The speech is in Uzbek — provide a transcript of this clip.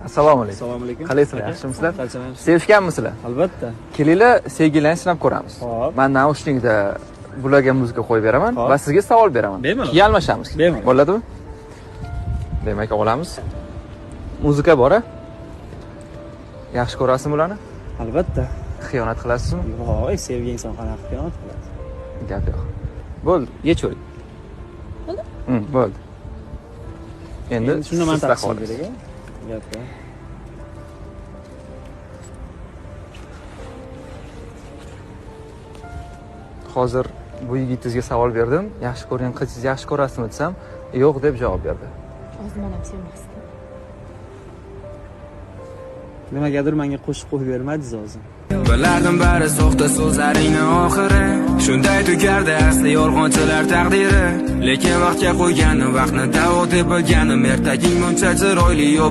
Assalomu alaykum. Assalomu alaykum. Qalaysizlar, yaxshimisizlar? Charchamayapsiz? Sevishganmisizlar? Albatta. Kelinglar, sevgilarni sinab ko'ramiz. Xo'p. Men naushnikda bularga muzika qo'yib beraman Xo'p. va sizga savol beraman. Bemalol. Keyin almashamiz. Bemalol. Bo'ladimi? Demak, olamiz. Muzika bor-a? Yaxshi ko'rasizmi ularni? Albatta. Xiyonat qilasizmi? Voy, sevgan inson qanaqa xiyonat qiladi? Gap yo'q. Bo'ldi, yechuvering. Bo'ldi. Endi shunda men sizda taqsim qoladi. kerak-a? Gap yo'q. Hozir bu yigitizga savol berdim. Yaxshi ko'rgan qizingizni yaxshi ko'rasizmi desam, yo'q deb javob berdi. Ozmon ham sevmasdim. Nimagadir menga qo'shib qo'yib bermadingiz hozir. Bilardim bari soxta so'zlaringni oxiri. Shunday tugardi asli yolg'onchilar taqdiri. Lekin vaqtga qo'yganim vaqtni davo deb bilganim ertaging muncha chiroyli yo